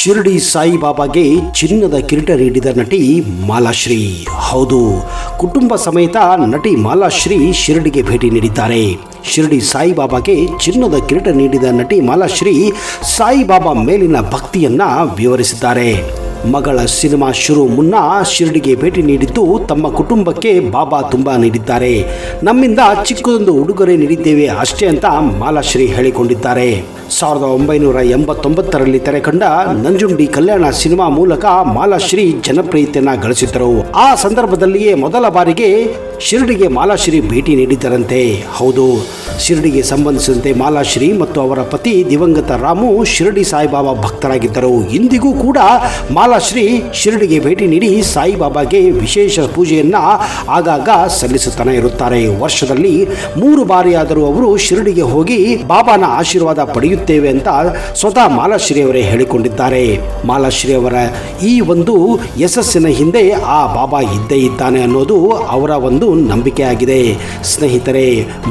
ಶಿರಡಿ ಸಾಯಿಬಾಬಾಗೆ ಚಿನ್ನದ ಕಿರೀಟ ನೀಡಿದ ನಟಿ ಮಾಲಾಶ್ರೀ. ಹೌದು, ಕುಟುಂಬ ಸಮೇತ ನಟಿ ಮಾಲಾಶ್ರೀ ಶಿರಡಿಗೆ ಭೇಟಿ ನೀಡಿದ್ದಾರೆ. ಶಿರಡಿ ಸಾಯಿಬಾಬಾಗೆ ಚಿನ್ನದ ಕಿರೀಟ ನೀಡಿದ ನಟಿ ಮಾಲಾಶ್ರೀ ಸಾಯಿಬಾಬಾ ಮೇಲಿನ ಭಕ್ತಿಯನ್ನ ವಿವರಿಸಿದ್ದಾರೆ. ಮಗಳ ಸಿನಿಮಾ ಶುರು ಮುನ್ನ ಶಿರಡಿಗೆ ಭೇಟಿ ನೀಡಿದ್ದು ತಮ್ಮ ಕುಟುಂಬಕ್ಕೆ ಬಾಬಾ ತುಂಬಾ ನೀಡಿದ್ದಾರೆ. ನಮ್ಮಿಂದ ಚಿಕ್ಕದೊಂದು ಉಡುಗೊರೆ ನೀಡಿದ್ದೇವೆ ಅಷ್ಟೇ ಅಂತ ಮಾಲಾಶ್ರೀ ಹೇಳಿಕೊಂಡಿದ್ದಾರೆ. 1989ರಲ್ಲಿ ತೆರೆಕಂಡ ನಂಜುಂಡಿ ಕಲ್ಯಾಣ ಸಿನಿಮಾ ಮೂಲಕ ಮಾಲಾಶ್ರೀ ಜನಪ್ರಿಯತೆಯನ್ನು ಗಳಿಸಿದ್ದರು. ಆ ಸಂದರ್ಭದಲ್ಲಿಯೇ ಮೊದಲ ಬಾರಿಗೆ ಶಿರಡಿಗೆ ಮಾಲಾಶ್ರೀ ಭೇಟಿ ನೀಡಿದ್ದರಂತೆ. ಹೌದು, ಶಿರಡಿಗೆ ಸಂಬಂಧಿಸಿದಂತೆ ಮಾಲಾಶ್ರೀ ಮತ್ತು ಅವರ ಪತಿ ದಿವಂಗತ ರಾಮು ಶಿರಡಿ ಸಾಯಿಬಾಬಾ ಭಕ್ತರಾಗಿದ್ದರು. ಇಂದಿಗೂ ಕೂಡ ಮಾಲಾಶ್ರೀ ಶಿರಡಿಗೆ ಭೇಟಿ ನೀಡಿ ಸಾಯಿಬಾಬಾಗೆ ವಿಶೇಷ ಪೂಜೆಯನ್ನ ಆಗಾಗ ಸಲ್ಲಿಸುತ್ತಾನೆ ಇರುತ್ತಾರೆ. ವರ್ಷದಲ್ಲಿ 3 ಬಾರಿಯಾದರೂ ಅವರು ಶಿರಡಿಗೆ ಹೋಗಿ ಬಾಬಾನ ಆಶೀರ್ವಾದ ಪಡೆಯುತ್ತೇವೆ ಅಂತ ಸ್ವತಃ ಮಾಲಾಶ್ರೀ ಅವರೇ ಹೇಳಿಕೊಂಡಿದ್ದಾರೆ. ಮಾಲಾಶ್ರೀ ಅವರ ಈ ಒಂದು ಯಶಸ್ಸಿನ ಹಿಂದೆ ಆ ಬಾಬಾ ಇದ್ದೇ ಇದ್ದಾನೆ ಅನ್ನೋದು ಅವರ ಒಂದು ನಂಬಿಕೆಯಾಗಿದೆ. ಸ್ನೇಹಿತರೆ,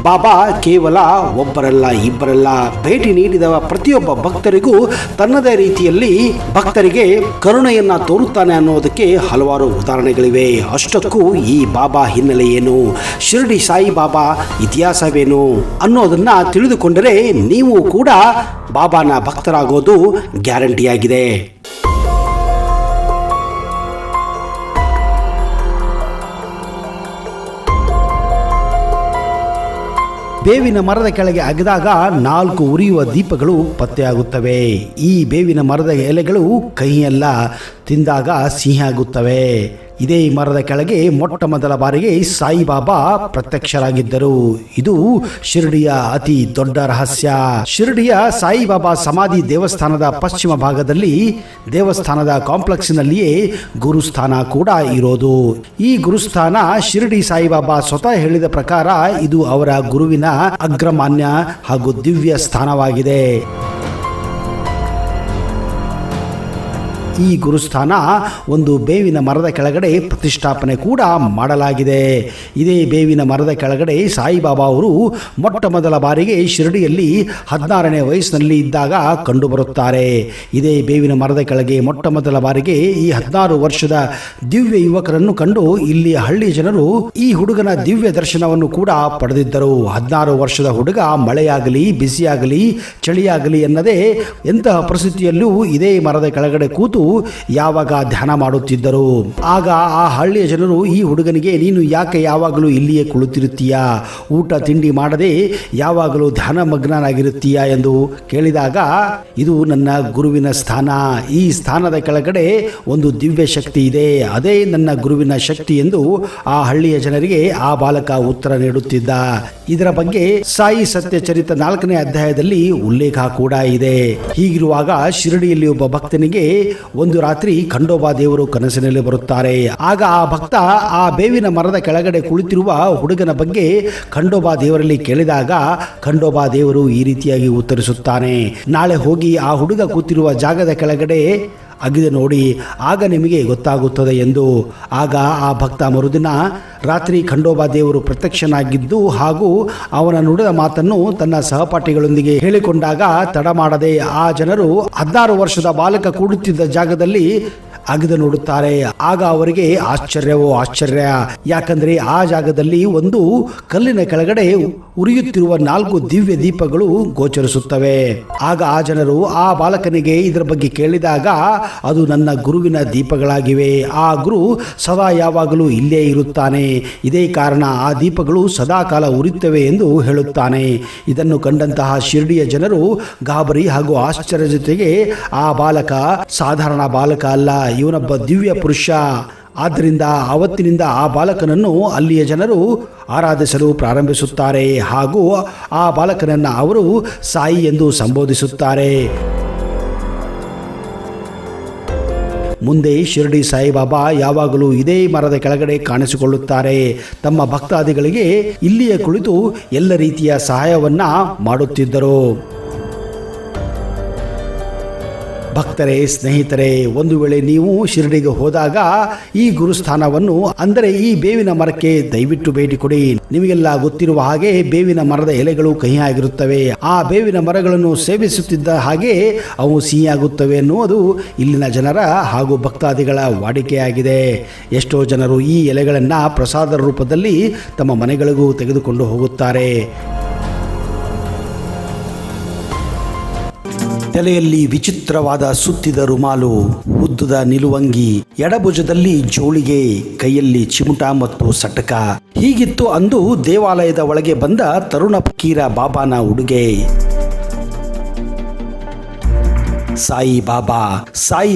ಬಾಬಾ ಕೇವಲ ಒಬ್ಬರಲ್ಲ ಇಬ್ಬರಲ್ಲ, ಭೇಟಿ ನೀಡಿದ ಪ್ರತಿಯೊಬ್ಬ ಭಕ್ತರಿಗೂ ತನ್ನದೇ ರೀತಿಯಲ್ಲಿ ಭಕ್ತರಿಗೆ ಕರುಣೆಯನ್ನ ತೋರುತ್ತಾನೆ ಅನ್ನೋದಕ್ಕೆ ಹಲವಾರು ಉದಾಹರಣೆಗಳಿವೆ. ಅಷ್ಟಕ್ಕೂ ಈ ಬಾಬಾ ಹಿನ್ನೆಲೆ ಏನು, ಶಿರಡಿ ಸಾಯಿ ಬಾಬಾ ಇತಿಹಾಸವೇನು ಅನ್ನೋದನ್ನ ತಿಳಿದುಕೊಂಡರೆ ನೀವು ಕೂಡ ಬಾಬಾನ ಭಕ್ತರಾಗೋದು ಗ್ಯಾರಂಟಿಯಾಗಿದೆ. ಬೇವಿನ ಮರದ ಕೆಳಗೆ ಅಗೆದಾಗ 4 ಉರಿಯುವ ದೀಪಗಳು ಪತ್ತೆಯಾಗುತ್ತವೆ. ಈ ಬೇವಿನ ಮರದ ಎಲೆಗಳು ಕೈಯೆಲ್ಲ ತಿಂದಾಗ ಸಿಹಿ ಆಗುತ್ತವೆ. ಇದೇ ಮರದ ಕೆಳಗೆ ಮೊಟ್ಟ ಮೊದಲ ಬಾರಿಗೆ ಸಾಯಿಬಾಬಾ ಪ್ರತ್ಯಕ್ಷರಾಗಿದ್ದರು. ಇದು ಶಿರಡಿಯ ಅತಿ ದೊಡ್ಡ ರಹಸ್ಯ. ಶಿರಡಿಯ ಸಾಯಿಬಾಬಾ ಸಮಾಧಿ ದೇವಸ್ಥಾನದ ಪಶ್ಚಿಮ ಭಾಗದಲ್ಲಿ ದೇವಸ್ಥಾನದ ಕಾಂಪ್ಲೆಕ್ಸ್ನಲ್ಲಿಯೇ ಗುರುಸ್ಥಾನ ಕೂಡ ಇರೋದು. ಈ ಗುರುಸ್ಥಾನ ಶಿರಡಿ ಸಾಯಿಬಾಬಾ ಸ್ವತಃ ಹೇಳಿದ ಪ್ರಕಾರ ಇದು ಅವರ ಗುರುವಿನ ಅಗ್ರಮಾನ್ಯ ಹಾಗೂ ದಿವ್ಯ ಸ್ಥಾನವಾಗಿದೆ. ಈ ಗುರುಸ್ಥಾನ ಒಂದು ಬೇವಿನ ಮರದ ಕೆಳಗಡೆ ಪ್ರತಿಷ್ಠಾಪನೆ ಕೂಡ ಮಾಡಲಾಗಿದೆ. ಇದೇ ಬೇವಿನ ಮರದ ಕೆಳಗಡೆ ಸಾಯಿಬಾಬಾ ಅವರು ಮೊಟ್ಟ ಮೊದಲ ಬಾರಿಗೆ ಶಿರಡಿಯಲ್ಲಿ 16ನೇ ವಯಸ್ಸಿನಲ್ಲಿ ಇದ್ದಾಗ ಕಂಡುಬರುತ್ತಾರೆ. ಇದೇ ಬೇವಿನ ಮರದ ಕೆಳಗೆ ಮೊಟ್ಟ ಮೊದಲ ಬಾರಿಗೆ ಈ 16 ವರ್ಷದ ದಿವ್ಯ ಯುವಕರನ್ನು ಕಂಡು ಇಲ್ಲಿ ಹಳ್ಳಿ ಜನರು ಈ ಹುಡುಗನ ದಿವ್ಯ ದರ್ಶನವನ್ನು ಕೂಡ ಪಡೆದಿದ್ದರು. 16 ವರ್ಷದ ಹುಡುಗ ಮಳೆಯಾಗಲಿ ಬಿಸಿಯಾಗಲಿ ಚಳಿಯಾಗಲಿ ಎನ್ನದೇ ಎಂತಹ ಪರಿಸ್ಥಿತಿಯಲ್ಲೂ ಇದೇ ಮರದ ಕೆಳಗಡೆ ಕೂತು ಯಾವಾಗ ಧ್ಯಾನ ಮಾಡುತ್ತಿದ್ದರು. ಆಗ ಆ ಹಳ್ಳಿಯ ಜನರು ಈ ಹುಡುಗನಿಗೆ, ನೀನು ಯಾಕೆ ಯಾವಾಗಲೂ ಇಲ್ಲಿಯೇ ಕುಳಿತಿರುತ್ತೀಯಾ, ಊಟ ತಿಂಡಿ ಮಾಡದೆ ಯಾವಾಗಲೂ ಧ್ಯಾನ ಮಗ್ನನಾಗಿರುತ್ತೀಯಾ ಎಂದು ಕೇಳಿದಾಗ, ಇದು ನನ್ನ ಗುರುವಿನ ಸ್ಥಾನ, ಈ ಸ್ಥಾನದ ಕೆಳಗಡೆ ಒಂದು ದಿವ್ಯ ಶಕ್ತಿ ಇದೆ, ಅದೇ ನನ್ನ ಗುರುವಿನ ಶಕ್ತಿ ಎಂದು ಆ ಹಳ್ಳಿಯ ಜನರಿಗೆ ಆ ಬಾಲಕ ಉತ್ತರ ನೀಡುತ್ತಿದ್ದ. ಇದರ ಬಗ್ಗೆ ಸಾಯಿ ಸತ್ಯ ಚರಿತ 4ನೇ ಅಧ್ಯಾಯದಲ್ಲಿ ಉಲ್ಲೇಖ ಕೂಡ ಇದೆ. ಹೀಗಿರುವಾಗ ಶಿರಡಿಯಲ್ಲಿ ಒಬ್ಬ ಭಕ್ತನಿಗೆ ಒಂದು ರಾತ್ರಿ ಖಂಡೋಬಾ ದೇವರು ಕನಸಿನಲ್ಲಿ ಬರುತ್ತಾರೆ. ಆಗ ಆ ಭಕ್ತ ಆ ಬೇವಿನ ಮರದ ಕೆಳಗಡೆ ಕುಳಿತಿರುವ ಹುಡುಗನ ಬಗ್ಗೆ ಖಂಡೋಬಾ ದೇವರಲ್ಲಿ ಕೇಳಿದಾಗ ಖಂಡೋಬಾ ದೇವರು ಈ ರೀತಿಯಾಗಿ ಉತ್ತರಿಸುತ್ತಾನೆ, ನಾಳೆ ಹೋಗಿ ಆ ಹುಡುಗ ಕೂತಿರುವ ಜಾಗದ ಕೆಳಗಡೆ ಅಗಿದು ನೋಡಿ, ಆಗ ನಿಮಗೆ ಗೊತ್ತಾಗುತ್ತದೆ ಎಂದು. ಆಗ ಆ ಭಕ್ತ ಮರುದಿನ ರಾತ್ರಿ ಖಂಡೋಬಾ ದೇವರು ಪ್ರತ್ಯಕ್ಷನಾಗಿದ್ದು ಹಾಗೂ ಅವನ ನುಡಿದ ಮಾತನ್ನು ತನ್ನ ಸಹಪಾಠಿಗಳೊಂದಿಗೆ ಹೇಳಿಕೊಂಡಾಗ ತಡ ಮಾಡದೆ ಆ ಜನರು 16 ವರ್ಷದ ಬಾಲಕ ಕೂಡುತ್ತಿದ್ದ ಜಾಗದಲ್ಲಿ ಅಗೆದು ನೋಡುತ್ತಾರೆ. ಆಗ ಅವರಿಗೆ ಆಶ್ಚರ್ಯವೋ ಆಶ್ಚರ್ಯ, ಯಾಕಂದ್ರೆ ಆ ಜಾಗದಲ್ಲಿ ಒಂದು ಕಲ್ಲಿನ ಕೆಳಗಡೆ ಉರಿಯುತ್ತಿರುವ 4 ದಿವ್ಯ ದೀಪಗಳು ಗೋಚರಿಸುತ್ತವೆ. ಆಗ ಆ ಜನರು ಆ ಬಾಲಕನಿಗೆ ಇದರ ಬಗ್ಗೆ ಕೇಳಿದಾಗ, ಅದು ನನ್ನ ಗುರುವಿನ ದೀಪಗಳಾಗಿವೆ, ಆ ಗುರು ಸದಾ ಯಾವಾಗಲೂ ಇಲ್ಲೇ ಇರುತ್ತಾನೆ, ಇದೇ ಕಾರಣ ಆ ದೀಪಗಳು ಸದಾ ಕಾಲ ಉರಿಯುತ್ತವೆ ಎಂದು ಹೇಳುತ್ತಾನೆ. ಇದನ್ನು ಕಂಡಂತಹ ಶಿರಡಿಯ ಜನರು ಗಾಬರಿ ಹಾಗೂ ಆಶ್ಚರ್ಯ ಜೊತೆಗೆ, ಆ ಬಾಲಕ ಸಾಧಾರಣ ಬಾಲಕ ಅಲ್ಲ, ಇವನೊಬ್ಬ ದಿವ್ಯ ಪುರುಷ. ಆದ್ದರಿಂದ ಆವತ್ತಿನಿಂದ ಆ ಬಾಲಕನನ್ನು ಅಲ್ಲಿಯ ಜನರು ಆರಾಧಿಸಲು ಪ್ರಾರಂಭಿಸುತ್ತಾರೆ ಹಾಗೂ ಆ ಬಾಲಕನನ್ನು ಅವರು ಸಾಯಿ ಎಂದು ಸಂಬೋಧಿಸುತ್ತಾರೆ. ಮುಂದೆ ಶಿರಡಿ ಸಾಯಿಬಾಬಾ ಯಾವಾಗಲೂ ಇದೇ ಮರದ ಕೆಳಗಡೆ ಕಾಣಿಸಿಕೊಳ್ಳುತ್ತಾರೆ. ತಮ್ಮ ಭಕ್ತಾದಿಗಳಿಗೆ ಇಲ್ಲಿಯೇ ಕುಳಿತು ಎಲ್ಲ ರೀತಿಯ ಸಹಾಯವನ್ನ ಮಾಡುತ್ತಿದ್ದರು. ಭಕ್ತರೇ, ಸ್ನೇಹಿತರೆ, ಒಂದು ವೇಳೆ ನೀವು ಶಿರಡಿಗೆ ಹೋದಾಗ ಈ ಗುರುಸ್ಥಾನವನ್ನು ಅಂದರೆ ಈ ಬೇವಿನ ಮರಕ್ಕೆ ದಯವಿಟ್ಟು ಭೇಟಿ ಕೊಡಿ. ನಿಮಗೆಲ್ಲ ಗೊತ್ತಿರುವ ಹಾಗೆ ಬೇವಿನ ಮರದ ಎಲೆಗಳು ಕಹಿಯಾಗಿರುತ್ತವೆ. ಆ ಬೇವಿನ ಮರಗಳನ್ನು ಸೇವಿಸುತ್ತಿದ್ದ ಹಾಗೆ ಅವು ಸಿಹಿಯಾಗುತ್ತವೆ ಎನ್ನುವುದು ಇಲ್ಲಿನ ಜನರ ಹಾಗೂ ಭಕ್ತಾದಿಗಳ ವಾಡಿಕೆಯಾಗಿದೆ. ಎಷ್ಟೋ ಜನರು ಈ ಎಲೆಗಳನ್ನು ಪ್ರಸಾದ ರೂಪದಲ್ಲಿ ತಮ್ಮ ಮನೆಗಳಿಗೂ ತೆಗೆದುಕೊಂಡು ಹೋಗುತ್ತಾರೆ. ತಲೆಯಲ್ಲಿ ವಿಚಿತ್ರವಾದ ಸುತ್ತಿದ ರುಮಾಲು, ಉದ್ದದ ನಿಲುವಂಗಿ, ಎಡಭುಜದಲ್ಲಿ ಜೋಳಿಗೆ, ಕೈಯಲ್ಲಿ ಚಿಮುಟ ಮತ್ತು ಸಟಕ. ಹೀಗಿತ್ತು ಅಂದು ದೇವಾಲಯದ ಒಳಗೆ ಬಂದ ತರುಣ ಫಕೀರ ಬಾಬಾನ ಉಡುಗೆ. ಸಾಯಿ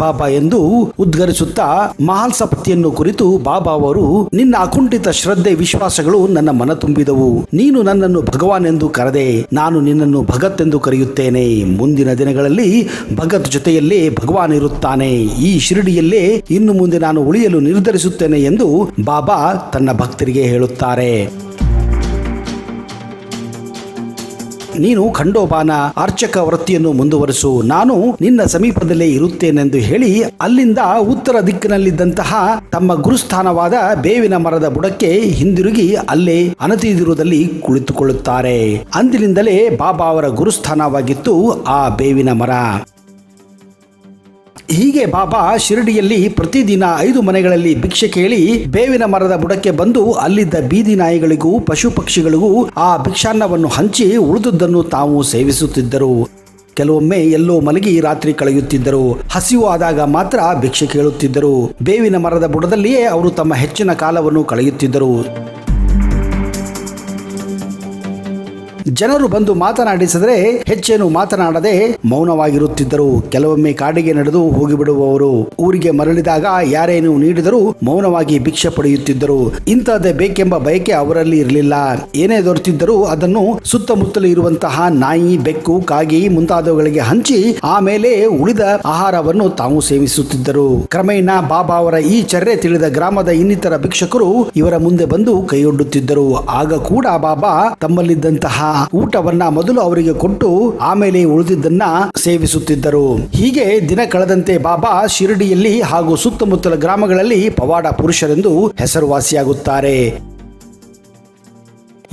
ಬಾಬಾ ಎಂದು ಉದ್ಗರಿಸುತ್ತಾ ಮಹಾಲ್ಸಪತಿಯನ್ನು ಕುರಿತು ಬಾಬಾ ಅವರು, ನಿನ್ನ ಅಕುಂಠಿತ ಶ್ರದ್ಧೆ ವಿಶ್ವಾಸಗಳು ನನ್ನ ಮನ ತುಂಬಿದವು. ನೀನು ನನ್ನನ್ನು ಭಗವಾನ್ ಎಂದು ಕರೆದೆ, ನಾನು ನಿನ್ನನ್ನು ಭಗತ್ ಎಂದು ಕರೆಯುತ್ತೇನೆ. ಮುಂದಿನ ದಿನಗಳಲ್ಲಿ ಭಗತ್ ಜೊತೆಯಲ್ಲೇ ಭಗವಾನ್ ಇರುತ್ತಾನೆ. ಈ ಶಿರಡಿಯಲ್ಲೇ ಇನ್ನು ಮುಂದೆ ನಾನು ಉಳಿಯಲು ನಿರ್ಧರಿಸುತ್ತೇನೆ ಎಂದು ಬಾಬಾ ತನ್ನ ಭಕ್ತರಿಗೆ ಹೇಳುತ್ತಾರೆ. ನೀನು ಖಂಡೋಬಾನ ಅರ್ಚಕ ವೃತ್ತಿಯನ್ನು ಮುಂದುವರಿಸು, ನಾನು ನಿನ್ನ ಸಮೀಪದಲ್ಲೇ ಇರುತ್ತೇನೆಂದು ಹೇಳಿ ಅಲ್ಲಿಂದ ಉತ್ತರ ದಿಕ್ಕಿನಲ್ಲಿದ್ದಂತಹ ತಮ್ಮ ಗುರುಸ್ಥಾನವಾದ ಬೇವಿನ ಮರದ ಬುಡಕ್ಕೆ ಹಿಂದಿರುಗಿ ಅಲ್ಲೇ ಅನತಿದೂರದಲ್ಲಿ ಕುಳಿತುಕೊಳ್ಳುತ್ತಾರೆ. ಅಂದಿನಿಂದಲೇ ಬಾಬಾ ಅವರ ಗುರುಸ್ಥಾನವಾಗಿತ್ತು ಆ ಬೇವಿನ ಮರ. ಹೀಗೆ ಬಾಬಾ ಶಿರಡಿಯಲ್ಲಿ ಪ್ರತಿದಿನ 5 ಮನೆಗಳಲ್ಲಿ ಭಿಕ್ಷೆ ಕೇಳಿ ಬೇವಿನ ಮರದ ಬುಡಕ್ಕೆ ಬಂದು ಅಲ್ಲಿದ್ದ ಬೀದಿ ನಾಯಿಗಳಿಗೂ ಪಶು ಪಕ್ಷಿಗಳಿಗೂ ಆ ಭಿಕ್ಷಾನ್ನವನ್ನು ಹಂಚಿ ಉಳಿದುದನ್ನು ತಾವು ಸೇವಿಸುತ್ತಿದ್ದರು. ಕೆಲವೊಮ್ಮೆ ಎಲ್ಲೋ ಮಲಗಿ ರಾತ್ರಿ ಕಳೆಯುತ್ತಿದ್ದರು. ಹಸಿವು ಆದಾಗ ಮಾತ್ರ ಭಿಕ್ಷೆ ಕೇಳುತ್ತಿದ್ದರು. ಬೇವಿನ ಮರದ ಬುಡದಲ್ಲಿಯೇ ಅವರು ತಮ್ಮ ಹೆಚ್ಚಿನ ಕಾಲವನ್ನು ಕಳೆಯುತ್ತಿದ್ದರು. ಜನರು ಬಂದು ಮಾತನಾಡಿಸಿದರೆ ಹೆಚ್ಚೇನು ಮಾತನಾಡದೆ ಮೌನವಾಗಿರುತ್ತಿದ್ದರು. ಕೆಲವೊಮ್ಮೆ ಕಾಡಿಗೆ ನಡೆದು ಹೋಗಿಬಿಡುವವರು. ಊರಿಗೆ ಮರಳಿದಾಗ ಯಾರೇನು ನೀಡಿದರೂ ಮೌನವಾಗಿ ಭಿಕ್ಷೆ ಪಡೆಯುತ್ತಿದ್ದರು. ಇಂಥದ್ದೇ ಬೇಕೆಂಬ ಬಯಕೆ ಅವರಲ್ಲಿ ಇರಲಿಲ್ಲ. ಏನೇ ದೊರೆತಿದ್ದರೂ ಅದನ್ನು ಸುತ್ತಮುತ್ತಲು ಇರುವಂತಹ ನಾಯಿ, ಬೆಕ್ಕು, ಕಾಗಿ ಮುಂತಾದವುಗಳಿಗೆ ಹಂಚಿ ಆಮೇಲೆ ಉಳಿದ ಆಹಾರವನ್ನು ತಾವು ಸೇವಿಸುತ್ತಿದ್ದರು. ಕ್ರಮೇಣ ಬಾಬಾ ಅವರ ಈ ಚರ್ಯೆ ತಿಳಿದ ಗ್ರಾಮದ ಇನ್ನಿತರ ಭಿಕ್ಷಕರು ಇವರ ಮುಂದೆ ಬಂದು ಕೈಯೊಡ್ಡುತ್ತಿದ್ದರು. ಆಗ ಕೂಡ ಬಾಬಾ ತಮ್ಮಲ್ಲಿದ್ದಂತಹ ಊಟವನ್ನ ಮೊದಲು ಅವರಿಗೆ ಕೊಟ್ಟು ಆಮೇಲೆ ಉಳಿದಿದ್ದನ್ನ ಸೇವಿಸುತ್ತಿದ್ದರು. ಹೀಗೆ ದಿನ ಕಳೆದಂತೆ ಬಾಬಾ ಶಿರಡಿಯಲ್ಲಿ ಹಾಗೂ ಸುತ್ತಮುತ್ತಲ ಗ್ರಾಮಗಳಲ್ಲಿ ಪವಾಡ ಪುರುಷರೆಂದು ಹೆಸರುವಾಸಿಯಾಗುತ್ತಾರೆ.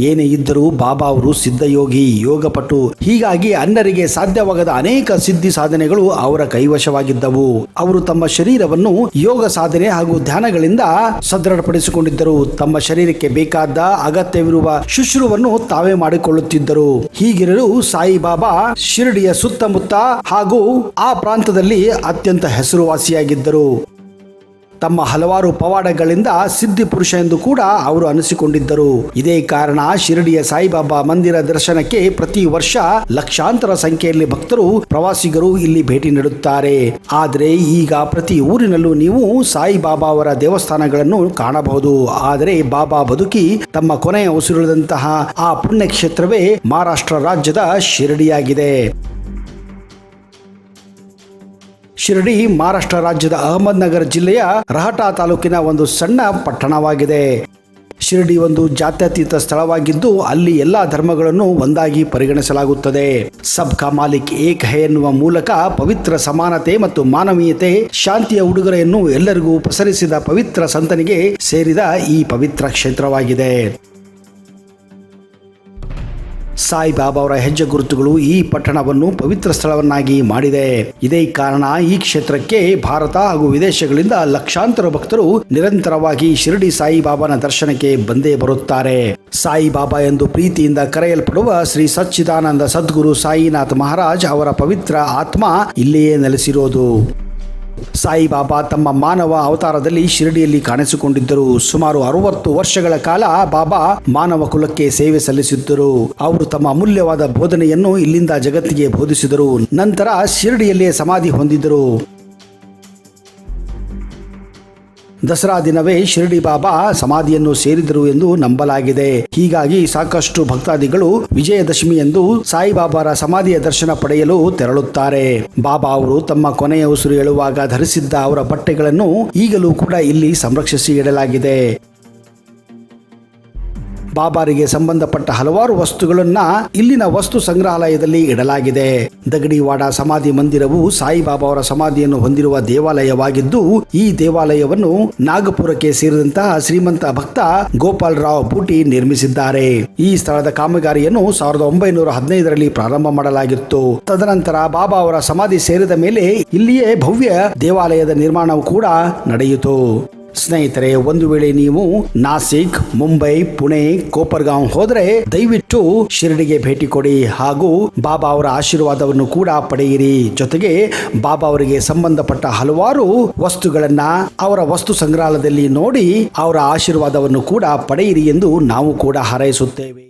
ಏನೇ ಇದ್ದರೂ ಬಾಬಾ ಅವರು ಸಿದ್ಧಯೋಗಿ, ಯೋಗಪಟು. ಹೀಗಾಗಿ ಅನ್ಯರಿಗೆ ಸಾಧ್ಯವಾಗದ ಅನೇಕ ಸಿದ್ಧಿ ಸಾಧನೆಗಳು ಅವರ ಕೈವಶವಾಗಿದ್ದವು. ಅವರು ತಮ್ಮ ಶರೀರವನ್ನು ಯೋಗ ಸಾಧನೆ ಹಾಗೂ ಧ್ಯಾನಗಳಿಂದ ಸದೃಢಪಡಿಸಿಕೊಂಡಿದ್ದರು. ತಮ್ಮ ಶರೀರಕ್ಕೆ ಬೇಕಾದ ಅಗತ್ಯವಿರುವ ಶುಶ್ರೂಷವನ್ನು ತಾವೇ ಮಾಡಿಕೊಳ್ಳುತ್ತಿದ್ದರು. ಹೀಗಿರಲು ಸಾಯಿಬಾಬಾ ಶಿರಡಿಯ ಸುತ್ತಮುತ್ತ ಹಾಗೂ ಆ ಪ್ರಾಂತದಲ್ಲಿ ಅತ್ಯಂತ ಹೆಸರುವಾಸಿಯಾಗಿದ್ದರು. ತಮ್ಮ ಹಲವಾರು ಪವಾಡಗಳಿಂದ ಸಿದ್ಧಿ ಪುರುಷ ಎಂದು ಕೂಡ ಅವರು ಅನಿಸಿಕೊಂಡಿದ್ದರು. ಇದೇ ಕಾರಣ ಶಿರಡಿಯ ಸಾಯಿಬಾಬಾ ಮಂದಿರ ದರ್ಶನಕ್ಕೆ ಪ್ರತಿ ವರ್ಷ ಲಕ್ಷಾಂತರ ಸಂಖ್ಯೆಯಲ್ಲಿ ಭಕ್ತರು, ಪ್ರವಾಸಿಗರು ಇಲ್ಲಿ ಭೇಟಿ ನೀಡುತ್ತಾರೆ. ಆದರೆ ಈಗ ಪ್ರತಿ ಊರಿನಲ್ಲೂ ನೀವು ಸಾಯಿಬಾಬಾ ಅವರ ದೇವಸ್ಥಾನಗಳನ್ನು ಕಾಣಬಹುದು. ಆದರೆ ಬಾಬಾ ಬದುಕಿ ತಮ್ಮ ಕೊನೆಯ ಉಸಿರುಳಿದಂತಹ ಆ ಪುಣ್ಯ ಕ್ಷೇತ್ರವೇ ಮಹಾರಾಷ್ಟ್ರ ರಾಜ್ಯದ ಶಿರಡಿಯಾಗಿದೆ. ಶಿರಡಿ ಮಹಾರಾಷ್ಟ್ರ ರಾಜ್ಯದ ಅಹಮದ್ನಗರ ಜಿಲ್ಲೆಯ ರಹಟಾ ತಾಲೂಕಿನ ಒಂದು ಸಣ್ಣ ಪಟ್ಟಣವಾಗಿದೆ. ಶಿರಡಿ ಒಂದು ಜಾತ್ಯತೀತ ಸ್ಥಳವಾಗಿದ್ದು ಅಲ್ಲಿ ಎಲ್ಲಾ ಧರ್ಮಗಳನ್ನು ಒಂದಾಗಿ ಪರಿಗಣಿಸಲಾಗುತ್ತದೆ. ಸಬ್ ಕಾ ಮಾಲಿಕ್ ಏಕ್ ಹೈ ಎನ್ನುವ ಮೂಲಕ ಪವಿತ್ರ ಸಮಾನತೆ ಮತ್ತು ಮಾನವೀಯತೆ, ಶಾಂತಿಯ ಉಡುಗೊರೆಯನ್ನು ಎಲ್ಲರಿಗೂ ಪಸರಿಸಿದ ಪವಿತ್ರ ಸಂತನಿಗೆ ಸೇರಿದ ಈ ಪವಿತ್ರ ಕ್ಷೇತ್ರವಾಗಿದೆ. ಸಾಯಿಬಾಬಾ ಅವರ ಹೆಜ್ಜೆ ಗುರುತುಗಳು ಈ ಪಟ್ಟಣವನ್ನು ಪವಿತ್ರ ಸ್ಥಳವನ್ನಾಗಿ ಮಾಡಿದೆ. ಇದೇ ಕಾರಣ ಈ ಕ್ಷೇತ್ರಕ್ಕೆ ಭಾರತ ಹಾಗೂ ವಿದೇಶಗಳಿಂದ ಲಕ್ಷಾಂತರ ಭಕ್ತರು ನಿರಂತರವಾಗಿ ಶಿರಡಿ ಸಾಯಿಬಾಬಾನ ದರ್ಶನಕ್ಕೆ ಬಂದೇ ಬರುತ್ತಾರೆ. ಸಾಯಿಬಾಬಾ ಎಂದು ಪ್ರೀತಿಯಿಂದ ಕರೆಯಲ್ಪಡುವ ಶ್ರೀ ಸಚ್ಚಿದಾನಂದ ಸದ್ಗುರು ಸಾಯಿನಾಥ್ ಮಹಾರಾಜ್ ಅವರ ಪವಿತ್ರ ಆತ್ಮ ಇಲ್ಲಿಯೇ ನೆಲೆಸಿರೋದು. ಸಾಯಿಬಾಬಾ ತಮ್ಮ ಮಾನವ ಅವತಾರದಲ್ಲಿ ಶಿರಡಿಯಲ್ಲಿ ಕಾಣಿಸಿಕೊಂಡಿದ್ದರು. ಸುಮಾರು 60 ವರ್ಷಗಳ ಕಾಲ ಬಾಬಾ ಮಾನವ ಕುಲಕ್ಕೆ ಸೇವೆ ಸಲ್ಲಿಸಿದ್ದರು. ಅವರು ತಮ್ಮ ಅಮೂಲ್ಯವಾದ ಬೋಧನೆಯನ್ನು ಇಲ್ಲಿಂದ ಜಗತ್ತಿಗೆ ಬೋಧಿಸಿದರು. ನಂತರ ಶಿರಡಿಯಲ್ಲೇ ಸಮಾಧಿ ಹೊಂದಿದರು. ದಸರಾ ದಿನವೇ ಶಿರಡಿ ಬಾಬಾ ಸಮಾಧಿಯನ್ನು ಸೇರಿದರು ಎಂದು ನಂಬಲಾಗಿದೆ. ಹೀಗಾಗಿ ಸಾಕಷ್ಟು ಭಕ್ತಾದಿಗಳು ವಿಜಯದಶಮಿ ಎಂದು ಸಾಯಿಬಾಬಾರ ಸಮಾಧಿಯ ದರ್ಶನ ಪಡೆಯಲು ತೆರಳುತ್ತಾರೆ. ಬಾಬಾ ಅವರು ತಮ್ಮ ಕೊನೆಯ ಉಸಿರು ಹೇಳುವಾಗ ಧರಿಸಿದ್ದ ಅವರ ಬಟ್ಟೆಗಳನ್ನು ಈಗಲೂ ಕೂಡ ಇಲ್ಲಿ ಸಂರಕ್ಷಿಸಿ ಇಡಲಾಗಿದೆ. ಬಾಬಾರಿಗೆ ಸಂಬಂಧಪಟ್ಟ ಹಲವಾರು ವಸ್ತುಗಳನ್ನ ಇಲ್ಲಿನ ವಸ್ತು ಸಂಗ್ರಹಾಲಯದಲ್ಲಿ ಇಡಲಾಗಿದೆ. ದಗಡಿವಾಡ ಸಮಾಧಿ ಮಂದಿರವು ಸಾಯಿಬಾಬಾ ಅವರ ಸಮಾಧಿಯನ್ನು ಹೊಂದಿರುವ ದೇವಾಲಯವಾಗಿದ್ದು, ಈ ದೇವಾಲಯವನ್ನು ನಾಗಪುರಕ್ಕೆ ಸೇರಿದಂತಹ ಶ್ರೀಮಂತ ಭಕ್ತ ಗೋಪಾಲ್ ರಾವ್ ಬೂಟಿ ನಿರ್ಮಿಸಿದ್ದಾರೆ. ಈ ಸ್ಥಳದ ಕಾಮಗಾರಿಯನ್ನು 1915ರಲ್ಲಿ ಪ್ರಾರಂಭ ಮಾಡಲಾಗಿತ್ತು. ತದನಂತರ ಬಾಬಾ ಅವರ ಸಮಾಧಿ ಸೇರಿದ ಮೇಲೆ ಇಲ್ಲಿಯೇ ಭವ್ಯ ದೇವಾಲಯದ ನಿರ್ಮಾಣವು ಕೂಡ ನಡೆಯಿತು. ಸ್ನೇಹಿತರೆ, ಒಂದು ವೇಳೆ ನೀವು ನಾಸಿಕ್, ಮುಂಬೈ, ಪುಣೆ, ಕೋಪರ್ಗಾಂವ್ ಹೋದರೆ ದಯವಿಟ್ಟು ಶಿರಡಿಗೆ ಭೇಟಿ ಕೊಡಿ ಹಾಗೂ ಬಾಬಾ ಅವರ ಆಶೀರ್ವಾದವನ್ನು ಕೂಡ ಪಡೆಯಿರಿ. ಜೊತೆಗೆ ಬಾಬಾ ಅವರಿಗೆ ಸಂಬಂಧಪಟ್ಟ ಹಲವಾರು ವಸ್ತುಗಳನ್ನ ಅವರ ವಸ್ತು ಸಂಗ್ರಹಾಲಯದಲ್ಲಿ ನೋಡಿ ಅವರ ಆಶೀರ್ವಾದವನ್ನು ಕೂಡ ಪಡೆಯಿರಿ ಎಂದು ನಾವು ಕೂಡ ಹಾರೈಸುತ್ತೇವೆ.